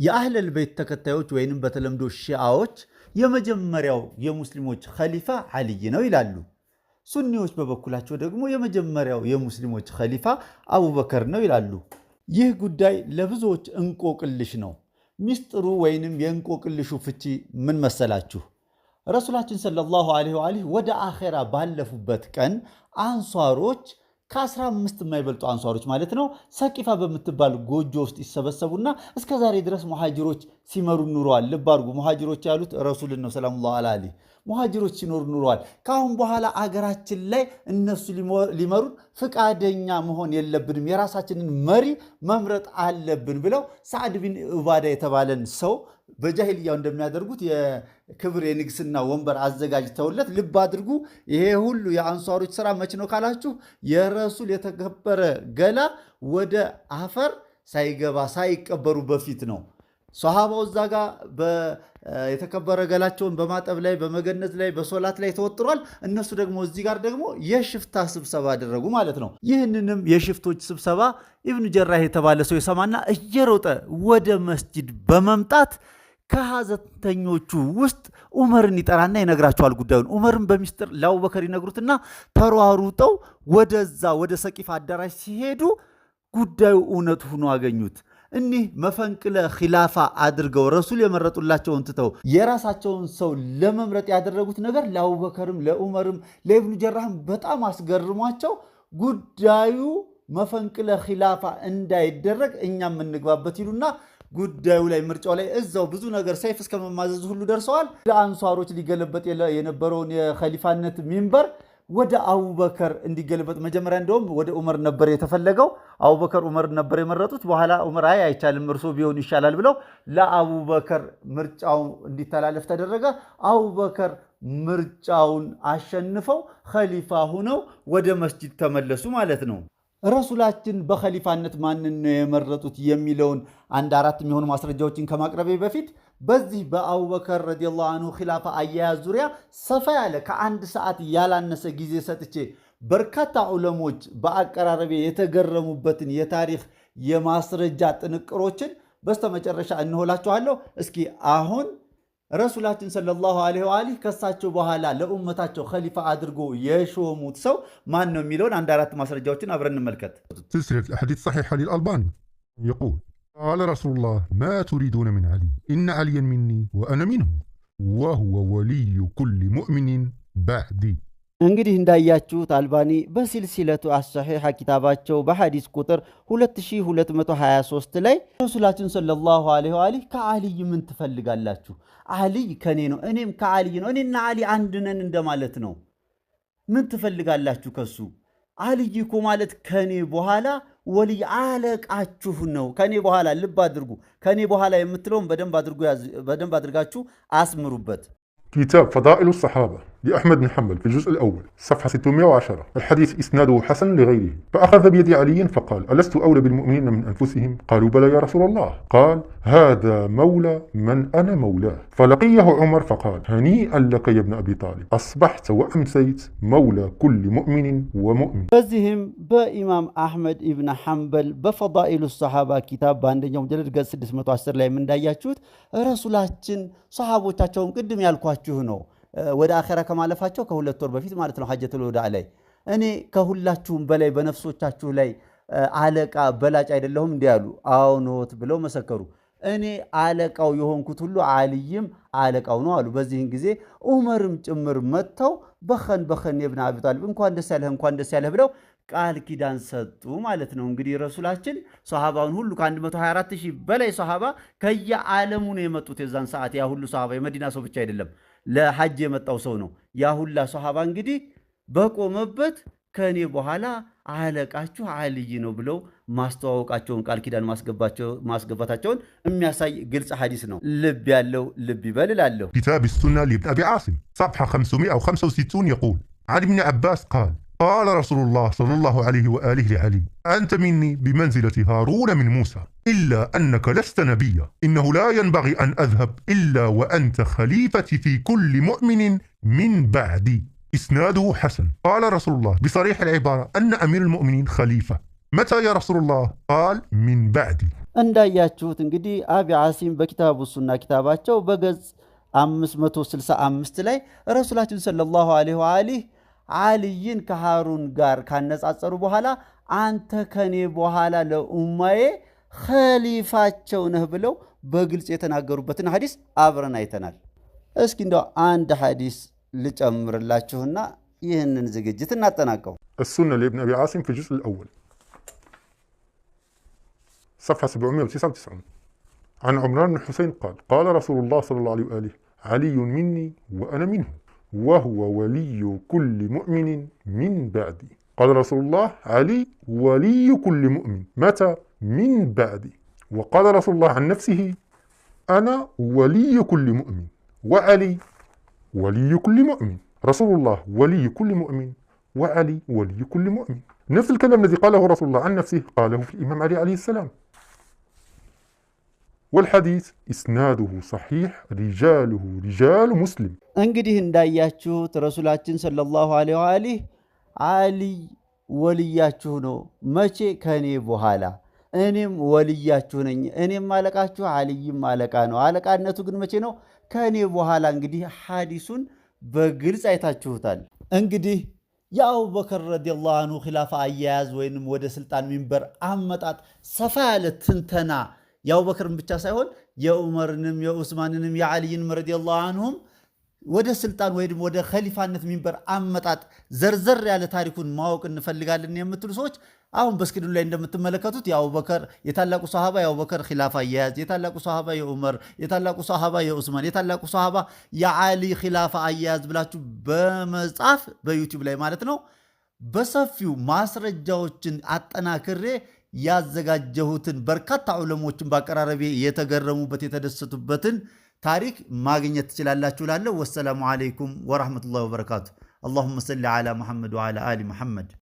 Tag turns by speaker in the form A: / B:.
A: የአህለል ቤት ተከታዮች ወይንም በተለምዶ ሺዓዎች የመጀመሪያው የሙስሊሞች ኸሊፋ አልይ ነው ይላሉ። ሱኒዎች በበኩላቸው ደግሞ የመጀመሪያው የሙስሊሞች ኸሊፋ አቡበከር ነው ይላሉ። ይህ ጉዳይ ለብዙዎች እንቆቅልሽ ነው። ሚስጥሩ ወይንም የእንቆቅልሹ ፍቺ ምን መሰላችሁ? ረሱላችን ሰለላሁ ዐለይሂ ወአሊህ ወደ አኼራ ባለፉበት ቀን አንሷሮች ከ15 የማይበልጡ አንሷሮች ማለት ነው ሰቂፋ በምትባል ጎጆ ውስጥ ይሰበሰቡና እስከ ዛሬ ድረስ ሙሃጅሮች ሲመሩ ኑረዋል። ልብ አድርጉ፣ ሙሃጅሮች ያሉት ረሱልን ነው ሰለላሁ ዐለይሂ። ሙሃጅሮች ሲኖሩ ኑረዋል። ካሁን በኋላ አገራችን ላይ እነሱ ሊመሩን ፍቃደኛ መሆን የለብንም፣ የራሳችንን መሪ መምረጥ አለብን ብለው ሳዕድ ቢን ዑባዳ የተባለን ሰው በጃሂልያው እንደሚያደርጉት የክብር የንግስና ወንበር አዘጋጅተውለት፣ ልብ አድርጉ፣ ይሄ ሁሉ የአንሷሮች ስራ መች ነው ካላችሁ የረሱል የተከበረ ገላ ወደ አፈር ሳይገባ ሳይቀበሩ በፊት ነው። ሶሃባው እዛ ጋር የተከበረ ገላቸውን በማጠብ ላይ በመገነዝ ላይ በሶላት ላይ ተወጥሯል። እነሱ ደግሞ እዚህ ጋር ደግሞ የሽፍታ ስብሰባ አደረጉ ማለት ነው። ይህንንም የሽፍቶች ስብሰባ ኢብኑ ጀራህ የተባለ ሰው የሰማና እየሮጠ ወደ መስጂድ በመምጣት ከሐዘንተኞቹ ውስጥ ዑመርን ይጠራና ይነግራቸዋል ጉዳዩን። ዑመርን በሚስጥር ለአቡበከር ይነግሩትና ተሯሩጠው ወደዛ ወደ ሰቂፋ አዳራሽ ሲሄዱ ጉዳዩ እውነት ሆኖ አገኙት። እኒህ መፈንቅለ ኺላፋ አድርገው ረሱል የመረጡላቸውን ትተው የራሳቸውን ሰው ለመምረጥ ያደረጉት ነገር ለአቡበከርም ለዑመርም ለኢብኑ ጀራህም በጣም አስገርሟቸው ጉዳዩ መፈንቅለ ኺላፋ እንዳይደረግ እኛም እንግባበት ይሉና ጉዳዩ ላይ ምርጫው ላይ እዛው ብዙ ነገር ሰይፍ እስከ መማዘዝ ሁሉ ደርሰዋል። አንሷሮች ሊገለበጥ የነበረውን የኸሊፋነት ሚንበር ወደ አቡበከር እንዲገለበጥ መጀመሪያ እንደውም ወደ ዑመር ነበር የተፈለገው። አቡበከር ዑመር ነበር የመረጡት። በኋላ ዑመር አይቻልም እርሶ ቢሆን ይሻላል ብለው ለአቡበከር ምርጫው እንዲተላለፍ ተደረገ። አቡበከር ምርጫውን አሸንፈው ኸሊፋ ሆነው ወደ መስጂድ ተመለሱ ማለት ነው። ረሱላችን በኸሊፋነት ማንን ነው የመረጡት የሚለውን አንድ አራት የሚሆኑ ማስረጃዎችን ከማቅረቤ በፊት በዚህ በአቡበከር ረዲየላሁ አንሁ ኺላፋ አያያዝ ዙሪያ ሰፋ ያለ ከአንድ ሰዓት ያላነሰ ጊዜ ሰጥቼ በርካታ ዑለሞች በአቀራረቤ የተገረሙበትን የታሪክ የማስረጃ ጥንቅሮችን በስተመጨረሻ እንሆላችኋለሁ። እስኪ አሁን ረሱላችን ሰለላሁ ዐለይሂ ወአሊህ ከሳቸው በኋላ ለኡመታቸው ኸሊፋ አድርጎ የሾሙት ሰው ማን ነው የሚለውን አንድ አራት ማስረጃዎችን አብረን እንመልከት።
B: سلسلة الأحاديث الصحيحة للألباني يقول قال رسول الله ما تريدون من علي إن عليا مني وأنا منه وهو ولي كل مؤمن بعدي።
C: እንግዲህ እንዳያችሁት አልባኒ በሲልሲለቱ አሰሒሐ ኪታባቸው በሐዲስ ቁጥር 2223 ላይ ረሱላችን ሰለላሁ ዐለይሂ ወአሊህ ከአልይ ምን ትፈልጋላችሁ? አልይ ከኔ ነው፣ እኔም ከአልይ ነው፣ እኔና አሊ አንድ ነን እንደማለት ነው። ምን ትፈልጋላችሁ ከሱ? አልይ እኮ ማለት ከኔ በኋላ ወልይ አለቃችሁ ነው። ከኔ በኋላ ልብ አድርጉ፣ ከኔ በኋላ የምትለውን በደንብ አድርጋችሁ አስምሩበት።
B: كتاب فضائل الصحابة لأحمد بن حنبل في الجزء الأول صفحة 610 الحديث إسناده حسن لغيره. فأخذ بيد علي فقال ألست أولى بالمؤمنين من أنفسهم؟ قالوا بلى يا رسول الله. قال هذا مولى من أنا مولاه. فلقيه عمر فقال هنيئا لك يا ابن أبي طالب أصبحت وأمسيت مولى كل مؤمن ومؤمن.
C: በዚህም በኢማም አሕመድ ኢብን ሐንበል በፈዳኢሉ ሰሓባ ኪታብ በአንደኛው ጀልድ ገጽ 610 ላይ እንዳያችሁት ረሱላችን ሰሓቦቻቸውን ቅድም ያልኳችሁ ነው ወደ አኼራ ከማለፋቸው ከሁለት ወር በፊት ማለት ነው ሐጀቱል ወዳዕ ላይ እኔ ከሁላችሁም በላይ በነፍሶቻችሁ ላይ አለቃ በላጭ አይደለሁም እንዲህ ያሉ አዎኖት ብለው መሰከሩ። እኔ አለቃው የሆንኩት ሁሉ አልይም አለቃው ነው አሉ። በዚህን ጊዜ ዑመርም ጭምር መጥተው በኸን ኢብኑ አቢ ጣሊብ እንኳን ደስ ያለህ ብለው ቃል ኪዳን ሰጡ ማለት ነው። እንግዲህ ረሱላችን ሶሃባውን ሁሉ ከ124000 በላይ ሶሃባ ከየዓለሙ ነው የመጡት። የዛን ሰዓት ያ ሁሉ ሶሃባ የመዲና ሰው ብቻ አይደለም፣ ለሐጅ የመጣው ሰው ነው። ያ ሁላ ሶሃባ እንግዲህ በቆመበት ከኔ በኋላ አለቃችሁ አልይ ነው ብለው ማስተዋወቃቸውን ቃል ኪዳን ማስገባታቸውን የሚያሳይ ግልጽ ሐዲስ ነው። ልብ ያለው ልብ ይበል እላለሁ።
B: كتاب السنة لابن أبي عاصم صفحة 565 يقول عن ابن عباس قال قال رسول الله صلى الله عليه وآله لعلي أنت مني بمنزلة هارون من موسى إلا أنك لست نبيا إنه لا ينبغي أن أذهب إلا وأنت خليفتي في كل مؤمن من بعدي. إسناده حسن. قال رسول الله بصريح العبارة أن أمير المؤمنين خليفة. متى يا رسول الله؟ قال من بعدي.
C: እንዳያችሁት እንግዲህ አቢ ዓሲም በኪታቡ ሱና ኪታባቸው በገጽ 565 ላይ ረሱላችን ሰለላሁ ዐለይሂ ወአሊህ ዓልይን ከሃሩን ጋር ካነጻጸሩ በኋላ አንተ ከኔ በኋላ ለኡማዬ ኸሊፋቸው ነህ ብለው በግልጽ የተናገሩበትን ሐዲስ አብረን አይተናል። እስኪ እንደው አንድ ሐዲስ ልጨምርላችሁና ይህንን ዝግጅት እናጠናቀው።
B: السنة لابن أبي عاصم في الجزء الأول صفحة 799 عن عمران بن حسين قال قال رسول الله صلى الله عليه وآله علي مني وأنا منه وهو ولي كل مؤمن من بعدي. قال رسول الله علي ولي كل مؤمن متى؟ من بعدي. وقال رسول الله عن نفسه أنا ولي كل مؤمن وعلي ولي كل مؤمن. رسول الله ولي كل مؤمن وعلي ولي كل مؤمن. نفس الكلام الذي قاله رسول الله عن نفسه قاله في الإمام علي عليه السلام. والحديث إسناده صحيح رجاله رجال مسلم.
C: እንግዲህ እንዳያችሁት ረሱላችን ሰለላሁ ዐለይሂ ወአሊህ አሊ ወልያችሁ ነው መቼ? ከኔ በኋላ እኔም ወልያችሁ ነኝ። እኔም አለቃችሁ፣ አልይም አለቃ ነው። አለቃነቱ ግን መቼ ነው? ከኔ በኋላ። እንግዲህ ሐዲሱን በግልጽ አይታችሁታል። እንግዲህ የአቡበከር ረዲየላሁ አንሁ ኺላፋ አያያዝ ወይንም ወደ ስልጣን ሚንበር አመጣጥ ሰፋ ያለ ትንተና የአቡበከርን ብቻ ሳይሆን የዑመርንም የዑስማንንም የዓልይንም ረዲየላሁ አንሁም ወደ ስልጣን ወይም ወደ ኸሊፋነት ሚንበር አመጣጥ ዘርዘር ያለ ታሪኩን ማወቅ እንፈልጋለን የምትሉ ሰዎች አሁን በስክሪኑ ላይ እንደምትመለከቱት የአቡበከር የታላቁ ሷሃባ የአቡበከር ኺላፋ አያያዝ፣ የታላቁ ሷሃባ የዑመር፣ የታላቁ ሷሃባ የዑስማን፣ የታላቁ ሷሃባ የዓሊ ኺላፋ አያያዝ ብላችሁ በመጻፍ በዩቲዩብ ላይ ማለት ነው በሰፊው ማስረጃዎችን አጠናክሬ ያዘጋጀሁትን በርካታ ዑለሞችን በአቀራረቤ የተገረሙበት የተደሰቱበትን ታሪክ ማግኘት ትችላላችሁ። ላለሁ ወሰላሙ አለይኩም ወራህመቱላሂ ወበረካቱ። አላሁመ ሰሊ ዐላ ሙሐመድ ወዐላ አሊ ሙሐመድ።